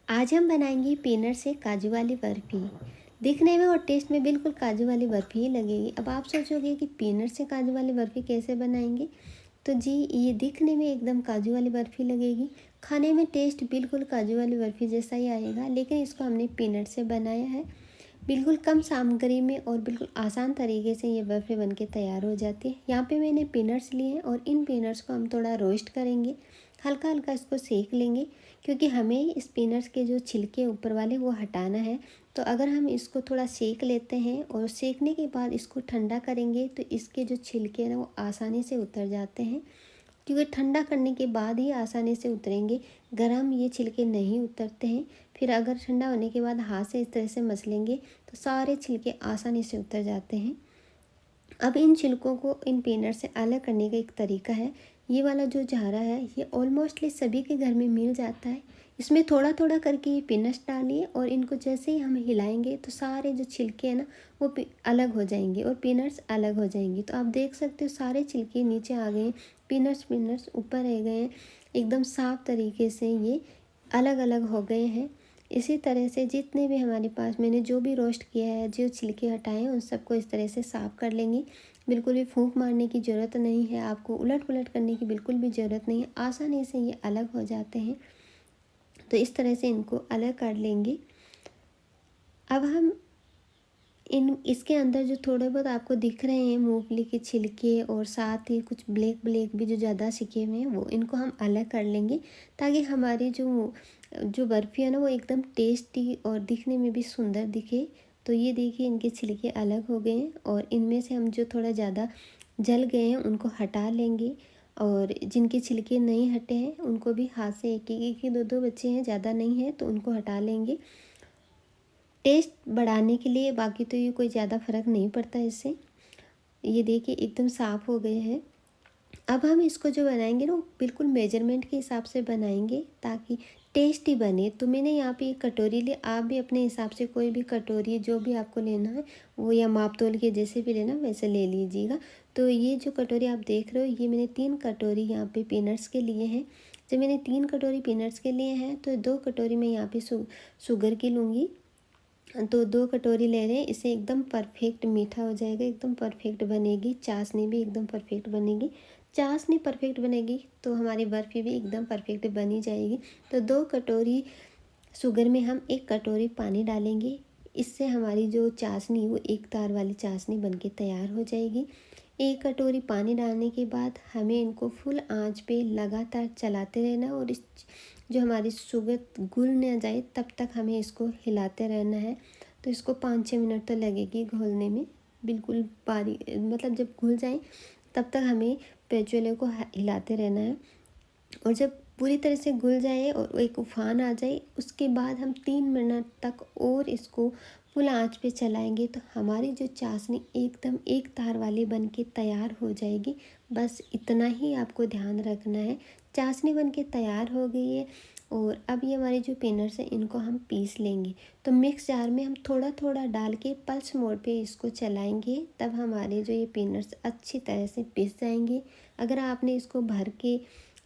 आज हम बनाएंगे पीनट से काजू वाली बर्फ़ी। दिखने में और टेस्ट में बिल्कुल काजू वाली बर्फ़ी ही लगेगी। अब आप सोचोगे कि पीनट से काजू वाली बर्फ़ी कैसे बनाएंगे। तो जी, ये दिखने में एकदम काजू वाली बर्फ़ी लगेगी। खाने में टेस्ट बिल्कुल काजू वाली बर्फ़ी जैसा ही आएगा, लेकिन इसको हमने पीनट से बनाया है। बिल्कुल कम सामग्री में और बिल्कुल आसान तरीके से ये बर्फ़ी बनके तैयार हो जाती है। यहाँ पे मैंने पीनट्स लिए हैं और इन पीनट्स को हम थोड़ा रोस्ट करेंगे, हल्का हल्का इसको सेक लेंगे, क्योंकि हमें इस पीनट्स के जो छिलके ऊपर वाले वो हटाना है। तो अगर हम इसको थोड़ा सेक लेते हैं और सेकने के बाद इसको ठंडा करेंगे तो इसके जो छिलके हैं ना वो आसानी से उतर जाते हैं, क्योंकि ठंडा करने के बाद ही आसानी से उतरेंगे। गरम ये छिलके नहीं उतरते हैं। फिर अगर ठंडा होने के बाद हाथ से इस तरह से मसलेंगे तो सारे छिलके आसानी से उतर जाते हैं। अब इन छिलकों को इन पीनट से अलग करने का एक तरीका है। ये वाला जो झारा है ये ऑलमोस्टली सभी के घर में मिल जाता है। इसमें थोड़ा थोड़ा करके ये पीनट्स डालिए और इनको जैसे ही हम हिलाएंगे तो सारे जो छिलके हैं ना वो अलग हो जाएंगे और पीनट्स अलग हो जाएंगे। तो आप देख सकते हो सारे छिलके नीचे आ गए हैं, पीनट्स पीनट्स ऊपर रह गए हैं। एकदम साफ तरीके से ये अलग अलग हो गए हैं। इसी तरह से जितने भी हमारे पास मैंने जो भी रोस्ट किया है, जो छिलके हटाए हैं, उन सबको इस तरह से साफ़ कर लेंगे। बिल्कुल भी फूंक मारने की ज़रूरत नहीं है, आपको उलट पुलट करने की बिल्कुल भी ज़रूरत नहीं है। आसानी से ये अलग हो जाते हैं। तो इस तरह से इनको अलग कर लेंगे। अब हम इन इसके अंदर जो थोड़े बहुत आपको दिख रहे हैं मूंगफली के छिलके और साथ ही कुछ ब्लैक ब्लैक भी जो ज़्यादा सिके हुए हैं वो इनको हम अलग कर लेंगे, ताकि हमारी जो जो बर्फ़ी है ना वो एकदम टेस्टी और दिखने में भी सुंदर दिखे। तो ये देखिए इनके छिलके अलग हो गए हैं और इनमें से हम जो थोड़ा ज़्यादा जल गए हैं उनको हटा लेंगे। और जिनके छिलके नहीं हटे हैं उनको भी हाथ से एक ही दो दो बच्चे हैं, ज़्यादा नहीं है, तो उनको हटा लेंगे टेस्ट बढ़ाने के लिए। बाकी तो ये कोई ज़्यादा फ़र्क नहीं पड़ता इससे। ये देखिए एकदम साफ़ हो गए हैं। अब हम इसको जो बनाएंगे ना बिल्कुल मेजरमेंट के हिसाब से बनाएंगे ताकि टेस्टी बने। तो मैंने यहाँ पे एक कटोरी ली, आप भी अपने हिसाब से कोई भी कटोरी जो भी आपको लेना है वो या माप तोल के जैसे भी लेना वैसे ले लीजिएगा। तो ये जो कटोरी आप देख रहे हो ये मैंने 3 कटोरी यहाँ पे पीनट्स के लिए हैं। जब मैंने 3 कटोरी पीनट्स के लिए हैं तो 2 कटोरी मैं यहाँ पे शुगर की लूँगी। तो 2 कटोरी ले रहे हैं, इसे एकदम परफेक्ट मीठा हो जाएगा, एकदम परफेक्ट बनेगी। चाशनी भी एकदम परफेक्ट बनेगी। चाशनी परफेक्ट बनेगी तो हमारी बर्फ़ी भी एकदम परफेक्ट बनी जाएगी। तो 2 कटोरी शुगर में हम 1 कटोरी पानी डालेंगे। इससे हमारी जो चाशनी वो एक तार वाली चाशनी बनके तैयार हो जाएगी। 1 कटोरी पानी डालने के बाद हमें इनको फुल आंच पे लगातार चलाते रहना और इस जो हमारी शुगर घुल न जाए तब तक हमें इसको हिलाते रहना है। तो इसको 5-6 मिनट तो लगेगी घोलने में। बिल्कुल बारीक मतलब जब घुल जाए तब तक हमें पेचुले को हिलाते रहना है। और जब पूरी तरह से घुल जाए और एक उफान आ जाए उसके बाद हम 3 मिनट तक और इसको फुल आंच पे चलाएंगे तो हमारी जो चाशनी एकदम एक तार वाली बनके तैयार हो जाएगी। बस इतना ही आपको ध्यान रखना है। चाशनी बनके तैयार हो गई है और अब ये हमारे जो पीनट्स हैं इनको हम पीस लेंगे। तो मिक्स जार में हम थोड़ा थोड़ा डाल के पल्स मोड पे इसको चलाएंगे, तब हमारे जो ये पीनट्स अच्छी तरह से पिस जाएंगे। अगर आपने इसको भर के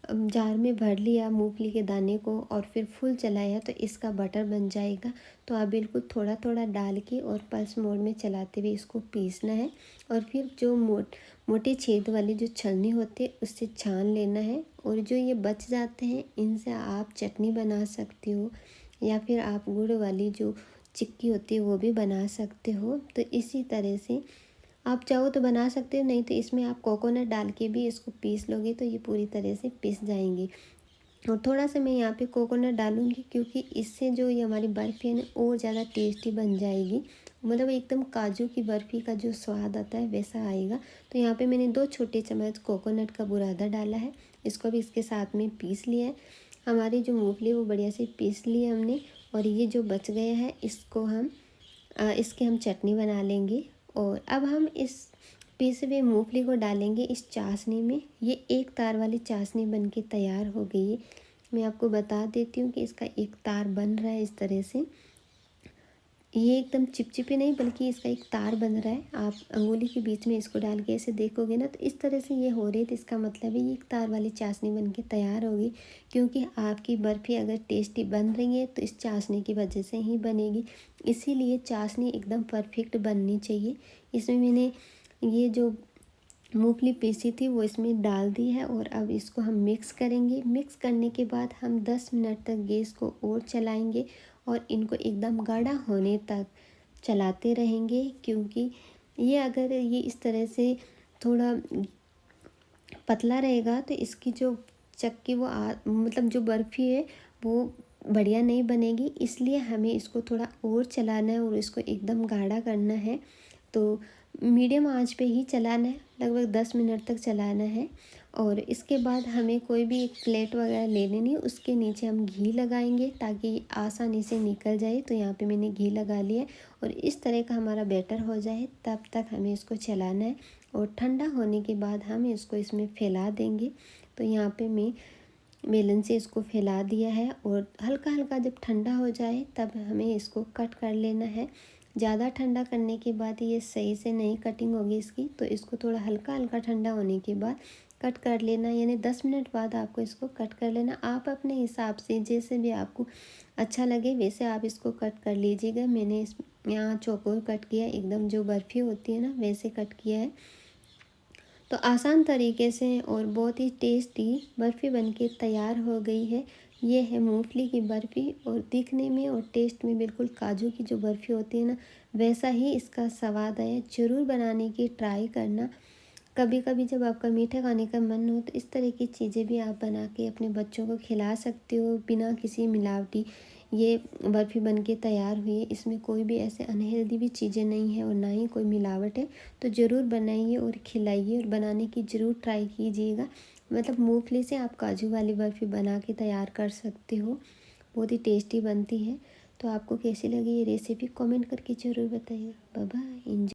जार में भर लिया मूंगफली के दाने को और फिर फुल चलाया तो इसका बटर बन जाएगा। तो आप बिल्कुल थोड़ा थोड़ा डाल के और पल्स मोड में चलाते हुए इसको पीसना है। और फिर जो मोटे छेद वाली जो छलनी होती है उससे छान लेना है। और जो ये बच जाते हैं इनसे आप चटनी बना सकते हो या फिर आप गुड़ वाली जो चिक्की होती है वो भी बना सकते हो। तो इसी तरह से आप चाहो तो बना सकते हो, नहीं तो इसमें आप कोकोनट डाल के भी इसको पीस लोगे तो ये पूरी तरह से पिस जाएंगी। और थोड़ा सा मैं यहाँ पे कोकोनट डालूँगी क्योंकि इससे जो ये हमारी बर्फ़ी है ना और ज़्यादा टेस्टी बन जाएगी। मतलब एकदम काजू की बर्फ़ी का जो स्वाद आता है वैसा आएगा। तो यहाँ पे मैंने 2 छोटे चम्मच कोकोनट का बुरादा डाला है, इसको भी इसके साथ में पीस लिया है। हमारी जो मूंगफली वो बढ़िया से पीस ली है हमने। और ये जो बच गया है इसको हम इसकी हम चटनी बना लेंगे। और अब हम इस पिसे हुए मूंगफली को डालेंगे इस चाशनी में। ये एक तार वाली चाशनी बनके तैयार हो गई है। मैं आपको बता देती हूँ कि इसका एक तार बन रहा है इस तरह से। ये एकदम चिपचिपी नहीं बल्कि इसका एक तार बन रहा है। आप अंगुली के बीच में इसको डाल के ऐसे देखोगे ना तो इस तरह से ये हो रही है, तो इसका मतलब है ये एक तार वाली चाशनी बन के तैयार होगी। क्योंकि आपकी बर्फ़ी अगर टेस्टी बन रही है तो इस चाशनी की वजह से ही बनेगी। इसीलिए चाशनी एकदम परफेक्ट बननी चाहिए। इसमें मैंने ये जो मूंगफली पीसी थी वो इसमें डाल दी है और अब इसको हम मिक्स करेंगे। मिक्स करने के बाद हम 10 मिनट तक गैस को और चलाएंगे और इनको एकदम गाढ़ा होने तक चलाते रहेंगे। क्योंकि ये अगर ये इस तरह से थोड़ा पतला रहेगा तो इसकी जो चक्की वो मतलब जो बर्फ़ी है वो बढ़िया नहीं बनेगी। इसलिए हमें इसको थोड़ा और चलाना है और इसको एकदम गाढ़ा करना है। तो मीडियम आंच पे ही चलाना है, लगभग 10 मिनट तक चलाना है। और इसके बाद हमें कोई भी एक प्लेट वगैरह ले लेनी है, उसके नीचे हम घी लगाएंगे ताकि आसानी से निकल जाए। तो यहाँ पे मैंने घी लगा लिया है और इस तरह का हमारा बैटर हो जाए तब तक हमें इसको चलाना है। और ठंडा होने के बाद हम इसको इसमें फैला देंगे। तो यहाँ पे मैं बेलन से इसको फैला दिया है और हल्का हल्का जब ठंडा हो जाए तब हमें इसको कट कर लेना है। ज़्यादा ठंडा करने के बाद ये सही से नहीं कटिंग होगी इसकी, तो इसको थोड़ा हल्का हल्का ठंडा होने के बाद कट कर लेना। यानी 10 मिनट बाद आपको इसको कट कर लेना। आप अपने हिसाब से जैसे भी आपको अच्छा लगे वैसे आप इसको कट कर लीजिएगा। मैंने इस यहाँ चौकोर कट किया, एकदम जो बर्फ़ी होती है ना वैसे कट किया है। तो आसान तरीके से और बहुत ही टेस्टी बर्फ़ी बनके तैयार हो गई है। ये है मूंगफली की बर्फ़ी और दिखने में और टेस्ट में बिल्कुल काजू की जो बर्फ़ी होती है ना वैसा ही इसका स्वाद है। ज़रूर बनाने की ट्राई करना। कभी कभी जब आपका मीठा खाने का मन हो तो इस तरह की चीज़ें भी आप बना के अपने बच्चों को खिला सकते हो बिना किसी मिलावटी। ये बर्फ़ी बन के तैयार हुई है, इसमें कोई भी ऐसे अनहेल्दी भी चीज़ें नहीं है और ना ही कोई मिलावट है। तो ज़रूर बनाइए और खिलाइए और बनाने की ज़रूर ट्राई कीजिएगा। मतलब मूंगफली से आप काजू वाली बर्फ़ी बना के तैयार कर सकते हो, बहुत ही टेस्टी बनती है। तो आपको कैसी लगी ये रेसिपी कमेंट करके ज़रूर बताइएगा। Bye bye.